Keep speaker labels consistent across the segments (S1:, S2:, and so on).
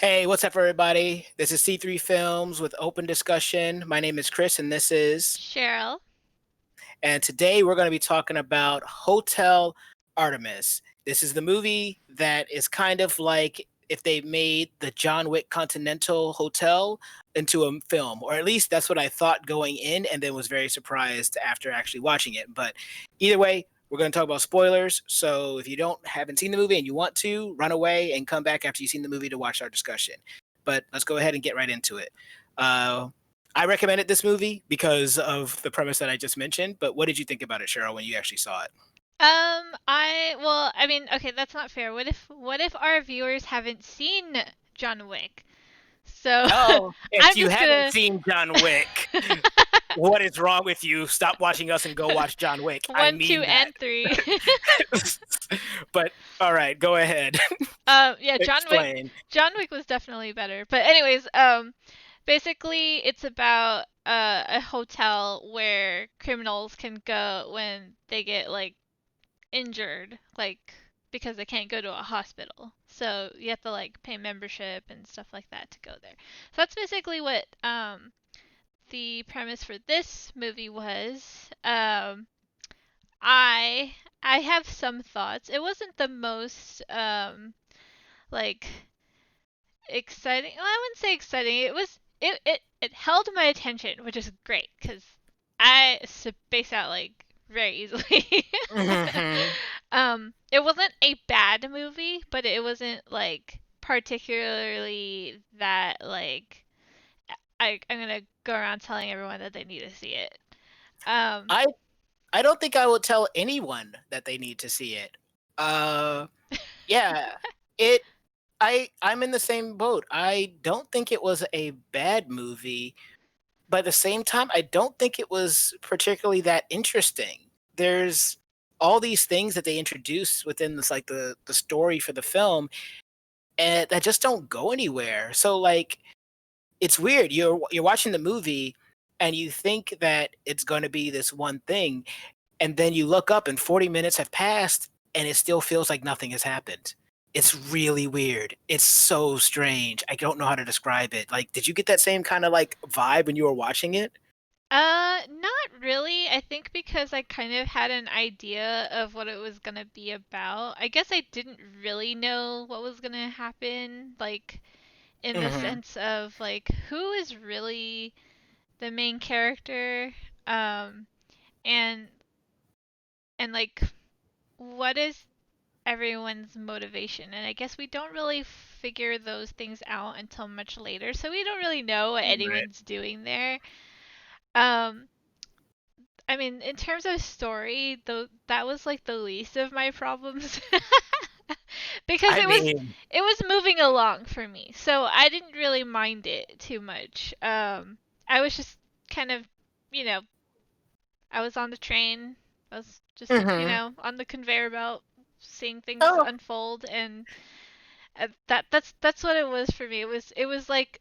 S1: Hey, what's up, everybody? This is C3 Films with Open Discussion. My name is Chris, and this is.
S2: Cheryl.
S1: And today we're going to be talking about Hotel Artemis. This is the movie that is kind of like if they made the John Wick Continental Hotel into a film, or at least that's what I thought going in, and then was very surprised after actually watching it. But either way, we're going to talk about spoilers. So if you haven't seen the movie and you want to, run away and come back after you've seen the movie to watch our discussion. But let's go ahead and get right into it. I recommended this movie because of the premise that I just mentioned. But what did you think about it, Cheryl, when you actually saw it?
S2: Okay, that's not fair. What if our viewers haven't seen John Wick? So
S1: Oh, if
S2: I'm
S1: you
S2: just
S1: haven't
S2: gonna
S1: seen John Wick, what is wrong with you? Stop watching us and go watch John Wick. I
S2: one, two,
S1: mean that.
S2: and three.
S1: But all right, go ahead.
S2: Yeah, John Wick.
S1: Explain.
S2: John Wick was definitely better. But anyways, basically it's about a hotel where criminals can go when they get like injured, like because they can't go to a hospital. So you have to like pay membership and stuff like that to go there. So that's basically what the premise for this movie was. I have some thoughts. It wasn't the most like exciting. Well, I wouldn't say exciting. It held my attention, which is great because I space out like very easily.
S1: Mm-hmm.
S2: It wasn't a bad movie, but it wasn't like particularly that like I'm gonna go around telling everyone that they need to see it. Um,
S1: I I don't think I will tell anyone that they need to see it. Uh, yeah, it. I'm in the same boat. I don't think it was a bad movie. But at the same time, I don't think it was particularly that interesting. There's all these things that they introduce within this, like the story for the film, and that just don't go anywhere. So like, it's weird. You're watching the movie, and you think that it's going to be this one thing, and then you look up, and 40 minutes have passed, and it still feels like nothing has happened. It's really weird. It's so strange. I don't know how to describe it. Like, did you get that same kind of like vibe when you were watching it?
S2: not really. I think because I kind of had an idea of what it was gonna be about. I guess I didn't really know what was gonna happen, like in the
S1: Hmm.
S2: sense of like who is really the main character, um, and and like what is everyone's motivation. And I guess we don't really figure those things out until much later, so we don't really know what
S1: Right.
S2: anyone's doing there. Um, I mean, in terms of story, though, that was like the least of my problems. Because
S1: I mean,
S2: it was moving along for me. So I didn't really mind it too much. I was just kind of, you know, I was on the train. I was just,
S1: hmm.
S2: on the conveyor belt seeing things
S1: Oh,
S2: unfold, and that's what it was for me. It was like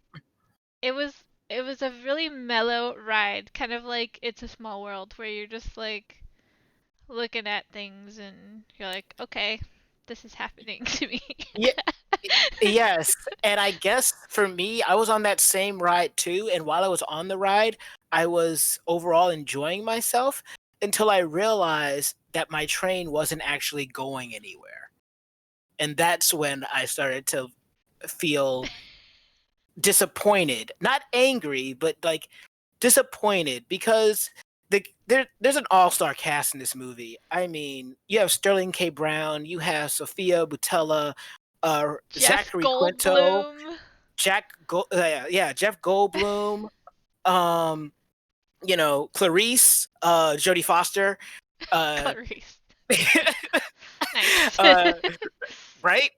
S2: it was it was a really mellow ride, kind of like It's a Small World, where you're just like looking at things and you're like, okay, this is happening to me.
S1: yeah, yes. And I guess for me, I was on that same ride too. And while I was on the ride, I was overall enjoying myself until I realized that my train wasn't actually going anywhere. And that's when I started to feel disappointed, not angry, but like disappointed because there's an all-star cast in this movie. I mean, you have Sterling K. Brown, you have Sophia Butella,
S2: Jeff
S1: Zachary Quinto,
S2: Goldblum.
S1: yeah, Jeff Goldblum, um, Clarice, Jodie Foster, uh,
S2: Clarice. Nice.
S1: uh, right?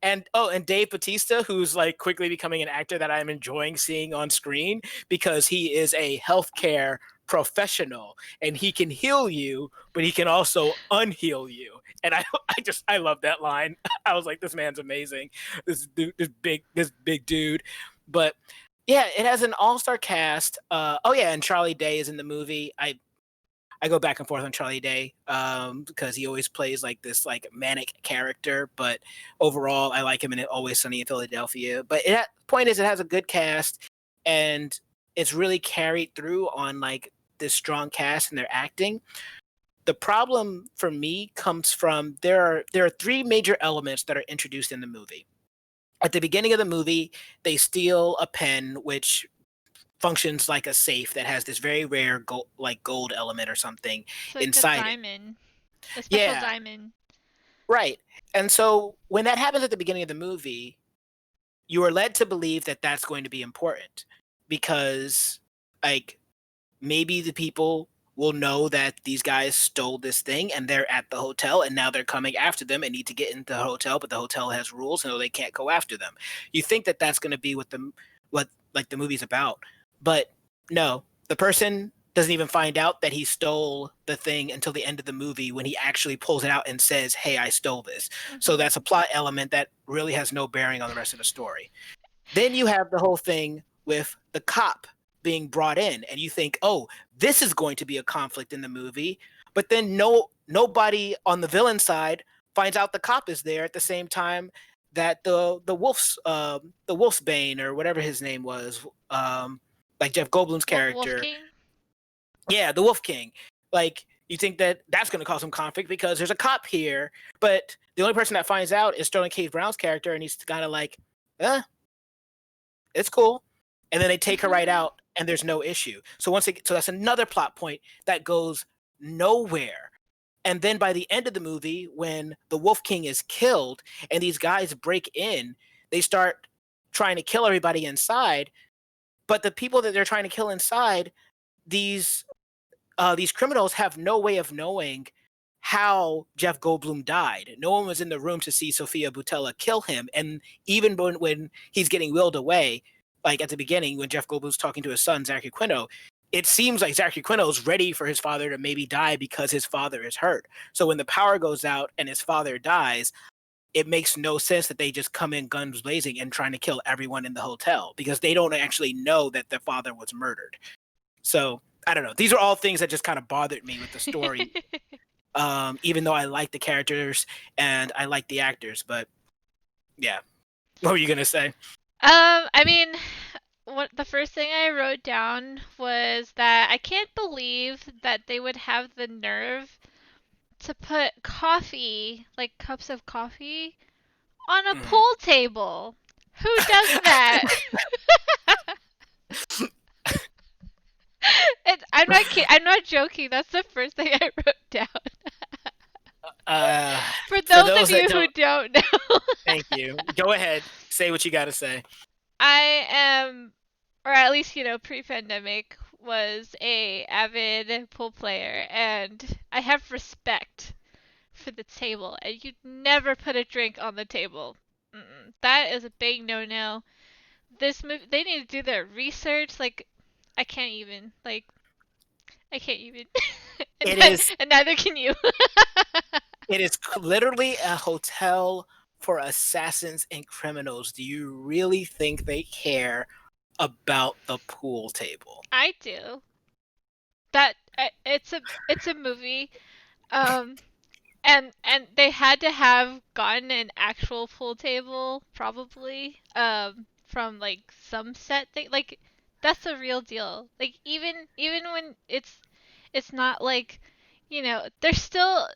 S1: And Dave Bautista, who's like quickly becoming an actor that I'm enjoying seeing on screen because he is a healthcare professional and he can heal you, but he can also unheal you. And I love that line. I was like, this man's amazing. This big dude. But yeah, it has an all-star cast. Oh yeah, and Charlie Day is in the movie. I go back and forth on Charlie Day because he always plays like this like manic character, but overall I like him in Always Sunny in Philadelphia. But point is, it has a good cast, and it's really carried through on like this strong cast and their acting. The problem for me comes from there are three major elements that are introduced in the movie. At the beginning of the movie, they steal a pen which functions like a safe that has this very rare gold element or something
S2: It's like a
S1: inside it.
S2: diamond. A special
S1: Yeah,
S2: diamond.
S1: right. And so when that happens at the beginning of the movie, you are led to believe that that's going to be important because like maybe the people will know that these guys stole this thing and they're at the hotel and now they're coming after them and need to get into the hotel, but the hotel has rules so they can't go after them. You think that that's going to be what like the movie's about, but no, the person doesn't even find out that he stole the thing until the end of the movie when he actually pulls it out and says, "Hey, I stole this." So that's a plot element that really has no bearing on the rest of the story. Then you have the whole thing with the cop being brought in, and you think, "Oh, this is going to be a conflict in the movie." But then nobody on the villain side finds out the cop is there at the same time that the Wolf's Bane or whatever his name was, like Jeff Goldblum's
S2: Wolf
S1: character,
S2: King?
S1: yeah, the Wolf King. Like you think that that's going to cause some conflict because there's a cop here, but the only person that finds out is Sterling K. Brown's character, and he's kind of like, it's cool. And then they take her right out, and there's no issue. So so that's another plot point that goes nowhere. And then by the end of the movie, when the Wolf King is killed and these guys break in, they start trying to kill everybody inside. But the people that they're trying to kill inside, these criminals have no way of knowing how Jeff Goldblum died. No one was in the room to see Sofia Boutella kill him. And even when he's getting wheeled away, like at the beginning, when Jeff Goldblum's talking to his son, Zachary Quino, it seems like Zachary Quino is ready for his father to maybe die because his father is hurt. So when the power goes out and his father dies, it makes no sense that they just come in guns blazing and trying to kill everyone in the hotel because they don't actually know that their father was murdered. So I don't know. These are all things that just kind of bothered me with the story. Even though I like the characters and I like the actors, but yeah. What were you gonna say?
S2: I mean, the first thing I wrote down was that I can't believe that they would have the nerve to put coffee, like cups of coffee, on a pool table. Who does that? I'm not kidding. I'm not joking. That's the first thing I wrote down. For those of you who don't know.
S1: Thank you. Go ahead. Say what you got to say.
S2: I am, or at least, pre-pandemic, was a avid pool player, and I have respect for the table, and you'd never put a drink on the table. That is a big no-no. This movie, they need to do their research. Like, I can't even. And neither can you.
S1: It is literally a hotel for assassins and criminals. Do you really think they care about the pool table?
S2: I do. It's a movie, and they had to have gotten an actual pool table probably from like some set thing. Like that's the real deal. Like even when it's not like, they're still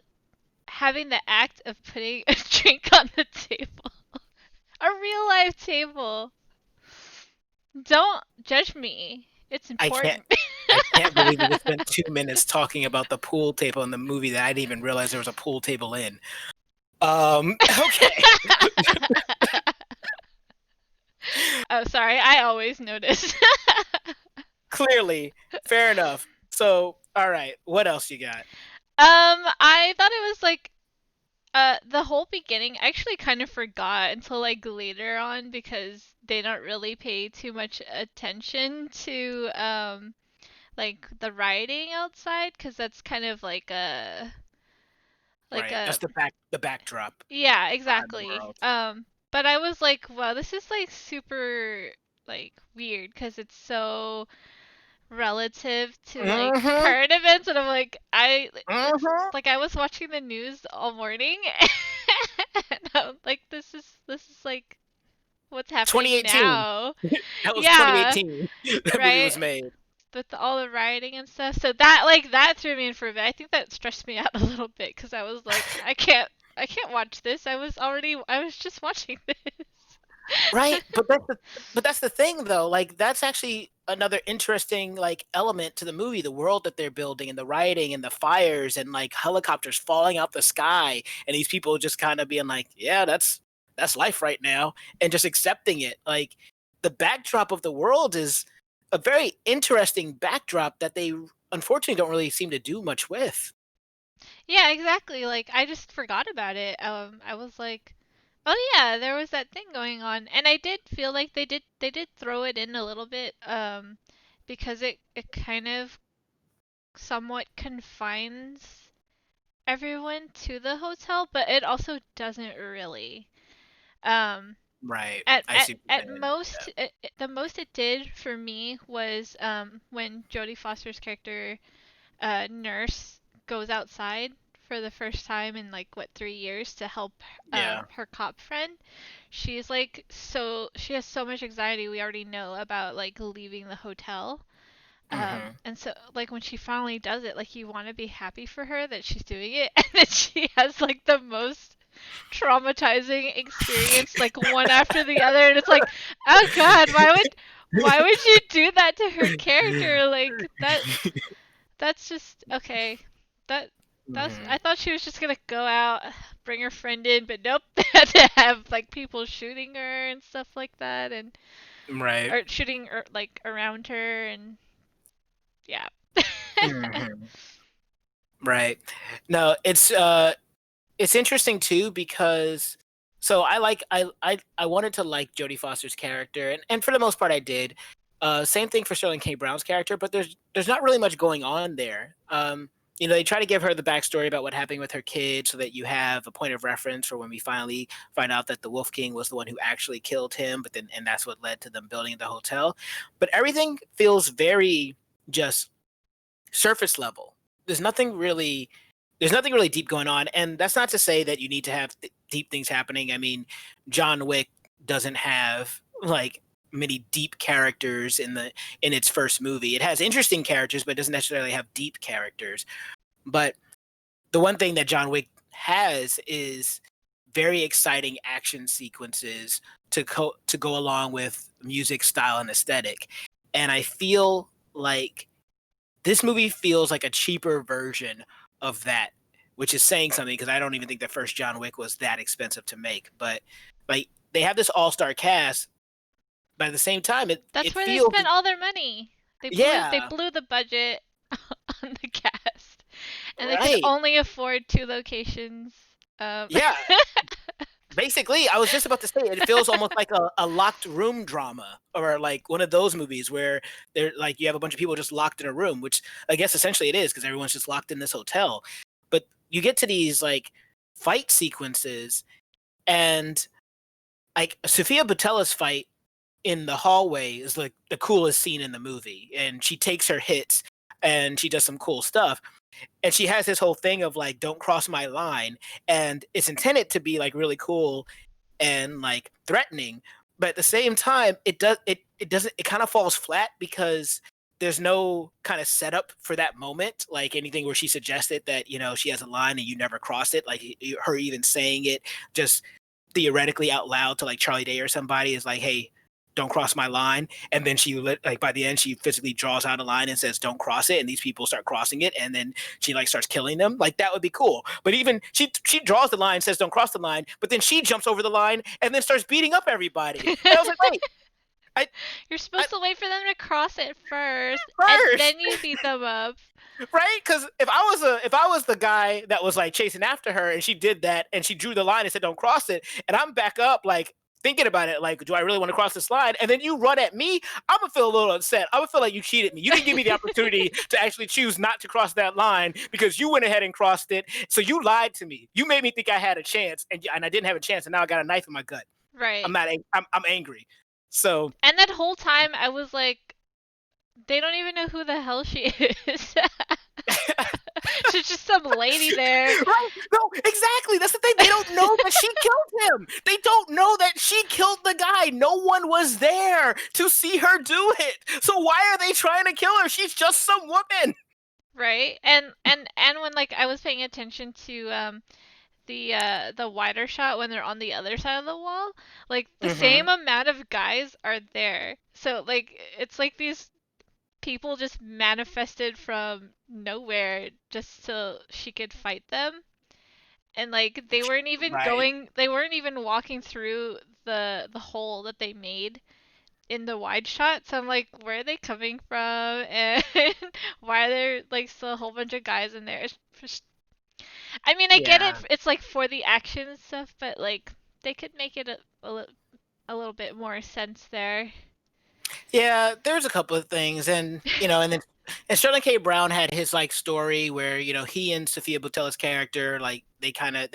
S2: having the act of putting a drink on the table. A real life table. Don't judge me. It's important.
S1: I can't believe we just spent 2 minutes talking about the pool table in the movie that I didn't even realize there was a pool table in. Okay.
S2: Oh, sorry. I always notice.
S1: Clearly. Fair enough. So, all right. What else you got?
S2: I thought it was like the whole beginning. I actually kind of forgot until like later on because they don't really pay too much attention to like the writing outside because that's kind of like a
S1: Just the backdrop.
S2: yeah, exactly. But I was like, wow, this is like super like weird because it's so relative to like
S1: Mm-hmm.
S2: current events, and I'm like, it's
S1: Mm-hmm.
S2: like I was watching the news all morning, and I'm like, this is like what's happening
S1: 2018.
S2: now.
S1: That was
S2: Yeah,
S1: 2018. That movie
S2: right.
S1: was made.
S2: With all the rioting and stuff, so that threw me in for a bit. I think that stressed me out a little bit because I was like, I can't watch this. I was just watching this.
S1: Right, but that's the thing though. Like that's actually another interesting like element to the movie, the world that they're building and the rioting and the fires and like helicopters falling out the sky and these people just kind of being like, yeah, that's life right now and just accepting it. Like the backdrop of the world is a very interesting backdrop that they unfortunately don't really seem to do much with.
S2: Yeah, exactly. Like I just forgot about it. I was like, oh yeah, there was that thing going on, and I did feel like they did throw it in a little bit, because it kind of somewhat confines everyone to the hotel, but it also doesn't really. Um,
S1: Right.
S2: at
S1: I
S2: at
S1: see what
S2: at
S1: you're saying.
S2: most, the most it did for me was when Jodie Foster's character nurse goes outside for the first time in like what 3 years to help
S1: Yeah.
S2: her cop friend. She's like she has so much anxiety, we already know, about like leaving the hotel.
S1: Hmm.
S2: And so like when she finally does it, like you want to be happy for her that she's doing it, and then she has like the most traumatizing experience, like one after the other, and it's like, oh god, why would you do that to her character? Like that's just okay. That
S1: Hmm.
S2: I thought she was just gonna go out, bring her friend in, but nope. They had to have like people shooting her and stuff like that, and
S1: Right.
S2: or shooting like around her, and yeah.
S1: Hmm. Right. No, it's interesting too because so I wanted to like Jodie Foster's character and for the most part I did. Same thing for Sterling K. Brown's character, but there's not really much going on there. They try to give her the backstory about what happened with her kid so that you have a point of reference for when we finally find out that the Wolf King was the one who actually killed him, but then and that's what led to them building the hotel. But everything feels very just surface level. There's nothing really there's nothing really deep going on, and that's not to say that you need to have deep things happening. I mean, John Wick doesn't have like many deep characters in its first movie. It has interesting characters, but it doesn't necessarily have deep characters. But the one thing that John Wick has is very exciting action sequences to go along with music style and aesthetic. And I feel like this movie feels like a cheaper version of that, which is saying something because I don't even think the first John Wick was that expensive to make. But like they have this all-star cast, but at the same time,
S2: That's
S1: it
S2: where they
S1: feels
S2: spent all their money. They
S1: yeah,
S2: blew the budget on the cast, and they could
S1: right,
S2: only afford two locations. Um,
S1: yeah. Basically, I was just about to say it feels almost like a locked room drama or like one of those movies where they're like you have a bunch of people just locked in a room, which I guess essentially it is because everyone's just locked in this hotel. But you get to these like fight sequences and like Sofia Boutell's fight in the hallway is like the coolest scene in the movie, and she takes her hits and she does some cool stuff. And she has this whole thing of like, "Don't cross my line," and it's intended to be like really cool and like threatening, but at the same time it doesn't it kind of falls flat because there's no kind of setup for that moment like anything where she suggested that she has a line and you never cross it, like her even saying it just theoretically out loud to like Charlie Day or somebody is like, hey, don't cross my line, and then like by the end she physically draws out a line and says don't cross it, and these people start crossing it, and then she like starts killing them. Like that would be cool, but even she draws the line, says don't cross the line, but then she jumps over the line and then starts beating up everybody, and I was like, wait, I,
S2: You're
S1: I
S2: supposed to wait for them to cross it first, and
S1: first,
S2: then you beat them up.
S1: right? Because if I was the guy that was like chasing after her and she did that and she drew the line and said don't cross it, and I'm back up like thinking about it, like, do I really want to cross this line? And then you run at me, I'm gonna feel a little upset. I would feel like you cheated me. You didn't give me the opportunity to actually choose not to cross that line because you went ahead and crossed it. So you lied to me. You made me think I had a chance, and I didn't have a chance, and now I got a knife in my gut. I'm
S2: Right.
S1: not. I'm angry. So
S2: And that whole time I was like, They don't even know who the hell she is. She's just some lady there.
S1: Right? No, exactly. That's the thing. They don't know that she killed him. They don't know that she killed the guy. No one was there to see her do it. So why are they trying to kill her? She's just some woman.
S2: Right? And when like I was paying attention to the wider shot when they're on the other side of the wall, like the
S1: Mm-hmm.
S2: same amount of guys are there. So like it's like these people just manifested from nowhere just so she could fight them. And like
S1: Right.
S2: they weren't even walking through the hole that they made in the wide shot. So I'm like, where are they coming from? And why are there like still a whole bunch of guys in there? I mean, I get it.
S1: Yeah.
S2: It's like for the action and stuff, but like they could make it a little bit more sense there.
S1: Yeah, there's a couple of things, and and Sterling K. Brown had his like story where he and Sophia Boutell's character like they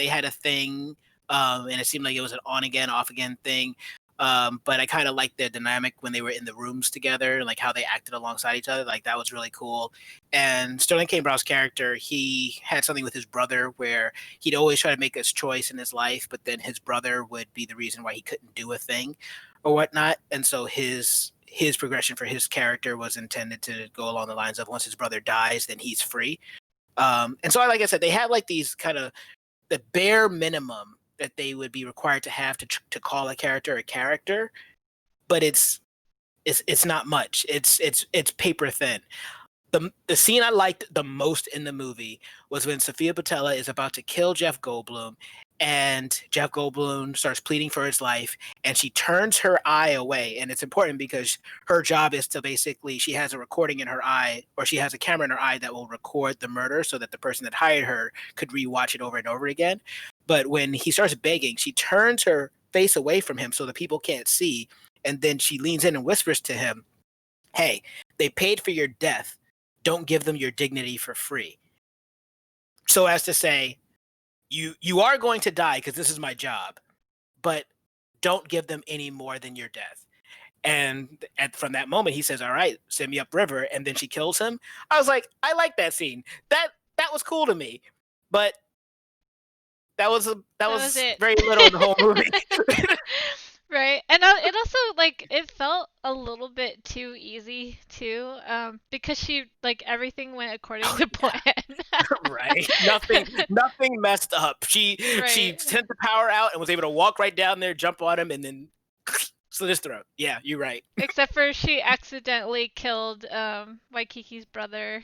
S1: had a thing, and it seemed like it was an on again, off again thing. But I kind of liked their dynamic when they were in the rooms together, like how they acted alongside each other. Like that was really cool. And Sterling K. Brown's character, he had something with his brother where he'd always try to make his choice in his life, but then his brother would be the reason why he couldn't do a thing or whatnot. And so his progression for his character was intended to go along the lines of once his brother dies, then he's free. And so, like I said, they have like these kind of the bare minimum that they would be required to have to call a character, but it's not much. It's paper thin. The scene I liked the most in the movie was when Sophia Boutella is about to kill Jeff Goldblum, and Jeff Goldblum starts pleading for his life, and she turns her eye away. And it's important because her job is to basically, she has a recording in her eye, or she has a camera in her eye that will record the murder so that the person that hired her could rewatch it over and over again. But when he starts begging, she turns her face away from him so the people can't see, and then she leans in and whispers to him, "Hey, they paid for your death. Don't give them your dignity for free." So as to say, you are going to die because this is my job, but don't give them any more than your death. And from that moment, he says, "All right, send me upriver," and then she kills him. I was like, I like that scene. That was cool to me, but that
S2: That was
S1: was
S2: it.
S1: very little in the whole movie.
S2: Right. And it also like it felt a little bit too easy too, because she like everything went according
S1: Oh
S2: to
S1: yeah,
S2: plan.
S1: right. Nothing messed up. She
S2: Right.
S1: sent the power out and was able to walk right down there, jump on him, and then slit his throat. Yeah, you're right.
S2: Except for she accidentally killed Waikiki's brother,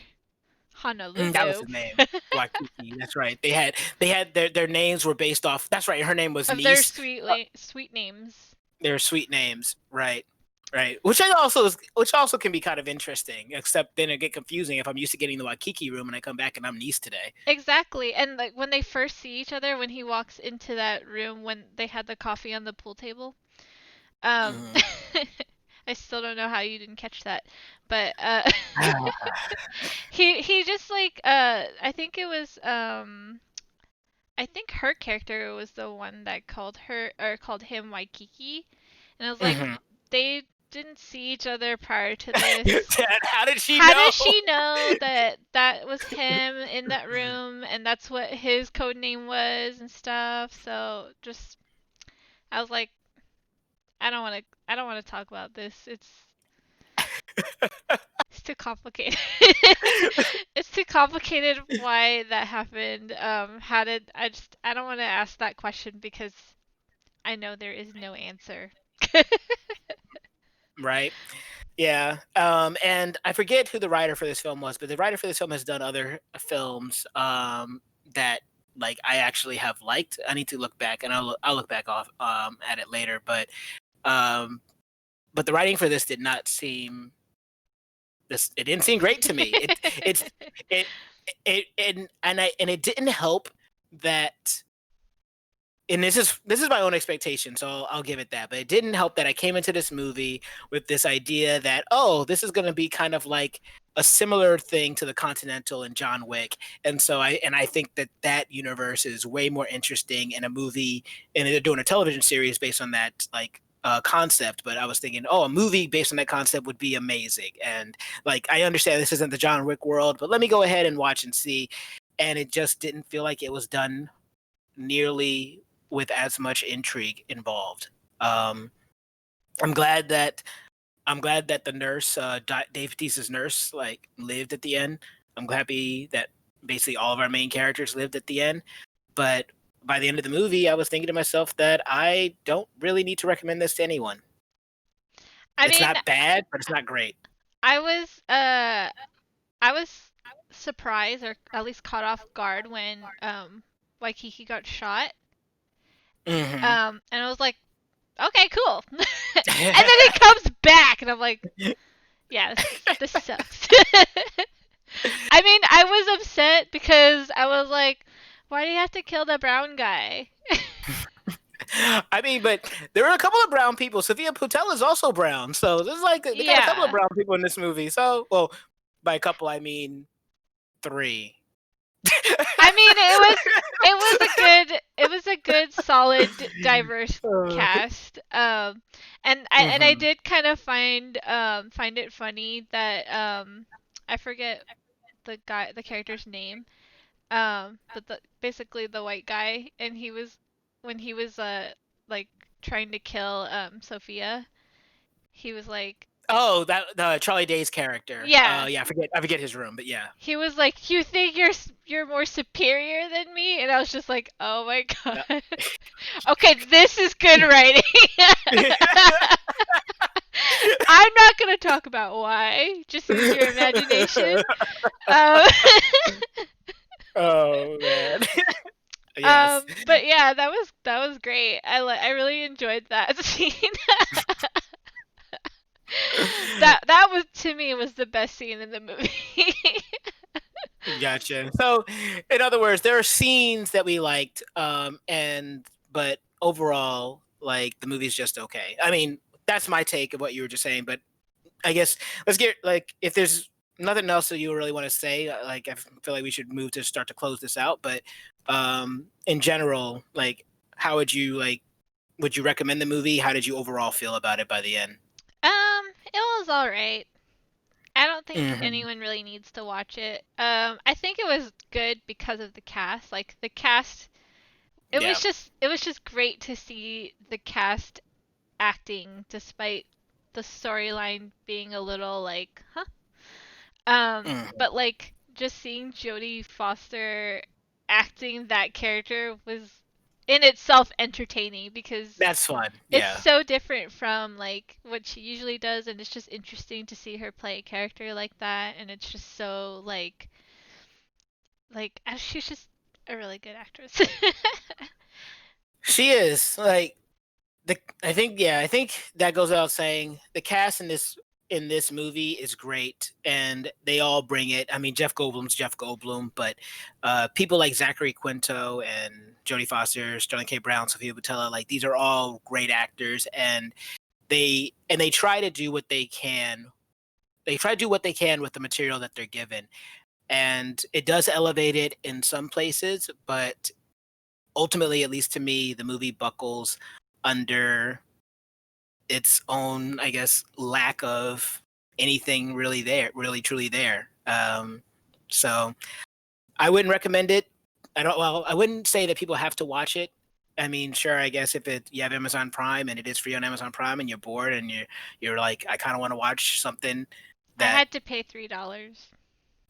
S1: That was
S2: Honolulu.
S1: his name. Waikiki. That's right. They had their names were based off. That's right. Her name was
S2: Of their
S1: Niece. Uh,
S2: sweet names.
S1: their sweet names. Right. Right. Which also can be kind of interesting. Except then it get confusing if I'm used to getting the Waikiki room and I come back and I'm Niece today.
S2: Exactly. And like when they first see each other, when he walks into that room when they had the coffee on the pool table, um
S1: Mhm.
S2: I still don't know how you didn't catch that. But
S1: Ah,
S2: he just like I think it was I think her character was the one that called her or called him Waikiki. And I was like,
S1: mhm.
S2: they didn't see each other prior to this.
S1: Dad, how did she
S2: How
S1: know?
S2: does she know that that was him in that room and that's what his code name was and stuff? So just I was like, I don't want to talk about this. It's too complicated. It's too complicated why that happened. How did I don't want to ask that question because I know there is no answer.
S1: Right. Yeah. And I forget who the writer for this film was, but the writer for this film has done other films that like I actually have liked. I need to look back, and I'll look back off at it later. Um, but the writing for this did not seem this. It didn't seem great to me. It's it and it didn't help that. And this is my own expectation, so I'll give it that. But it didn't help that I came into this movie with this idea that, oh, this is going to be kind of like a similar thing to the Continental and John Wick, and so I think that universe is way more interesting in a movie, and they're doing a television series based on that like concept, but I was thinking, oh, a movie based on that concept would be amazing. And like, I understand this isn't the John Wick world, but let me go ahead and watch and see. And it just didn't feel like it was done nearly with as much intrigue involved. Um, I'm glad that the nurse, Dave Bautista's nurse, like lived at the end. I'm happy that basically all of our main characters lived at the end. But by the end of the movie, I was thinking to myself that I don't really need to recommend this to anyone.
S2: I
S1: It's
S2: mean,
S1: not bad, but it's not great.
S2: I was uh I was surprised or at least caught off guard when Waikiki got shot.
S1: Hmm.
S2: And I was like, okay, cool. And then it comes back and I'm like, yeah, this sucks. I mean, I was upset because I was like, why do you have to kill the brown guy?
S1: I mean, but there were a couple of brown people. Sophia Patel is also brown, so there's like they got a couple of
S2: Yeah.
S1: brown people in this movie. So, well, by a couple I mean 3.
S2: I mean, it was a good solid diverse cast. And I
S1: Mhm.
S2: did kind of find it funny that I forget the character's name. But basically the white guy, and he was when he was like trying to kill Sophia, he was like,
S1: Oh, that the Charlie Day's character.
S2: yeah.
S1: Yeah, I forget his room, but yeah.
S2: He was like, "You think you're more superior than me?" And I was just like, "Oh my
S1: Uh,
S2: god." Okay, this is good writing. I'm not gonna talk about why. Just use your imagination. Um,
S1: Oh man. Yes.
S2: but yeah, that was great. I really enjoyed that scene. That was to me was the best scene in the movie.
S1: Gotcha. So, in other words, there are scenes that we liked, and but overall, like the movie's just okay. I mean, that's my take of what you were just saying. But I guess let's get like if there's nothing else that you really want to say, like I feel like we should move to start to close this out. But in general, like how would you like? Would you recommend the movie? How did you overall feel about it by the end?
S2: It was all right. I don't think
S1: Hmm.
S2: anyone really needs to watch it. I think it was good because of the cast. Like the cast,
S1: Yeah.
S2: it was just great to see the cast acting despite the storyline being a little like, huh?
S1: Mhm.
S2: But like just seeing Jodie Foster acting that character was in itself entertaining because
S1: That's fun.
S2: it's
S1: Yeah.
S2: so different from like what she usually does, and it's just interesting to see her play a character like that, and it's just so she's just a really good actress.
S1: She is like I think that goes without saying. The cast in this movie is great, and they all bring it. I mean, Jeff Goldblum's Jeff Goldblum, but people like Zachary Quinto and Jodie Foster, Sterling K. Brown, Sophia Boutella, like these are all great actors, and they try to do what they can. They try to do what they can with the material that they're given, and it does elevate it in some places, but ultimately, at least to me, the movie buckles under its own, I guess, lack of anything really there, really truly there. So I wouldn't recommend it. I don't. Well, I wouldn't say that people have to watch it. I mean, sure, I guess if you have Amazon Prime and it is free on Amazon Prime and you're bored and you're like, I kind of want to watch something
S2: I
S1: that,
S2: had to pay $3.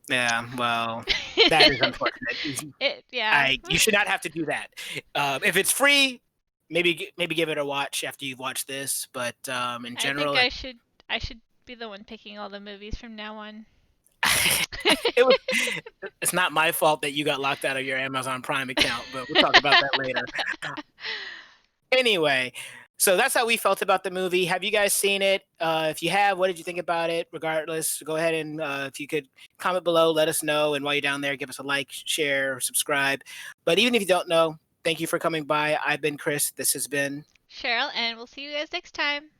S1: yeah, well, that is unfortunate.
S2: Yeah.
S1: You should not have to do that. If it's free, maybe give it a watch after you've watched this. But in
S2: I think
S1: general,
S2: I should be the one picking all the movies from now on.
S1: it was it's not my fault that you got locked out of your Amazon Prime account, but we'll talk about that later. Anyway, so that's how we felt about the movie. Have you guys seen it? If you have, what did you think about it? Regardless, go ahead and if you could comment below, let us know. And while you're down there, give us a like, share, subscribe. But even if you don't know, thank you for coming by. I've been Chris. This has been
S2: Cheryl, and we'll see you guys next time.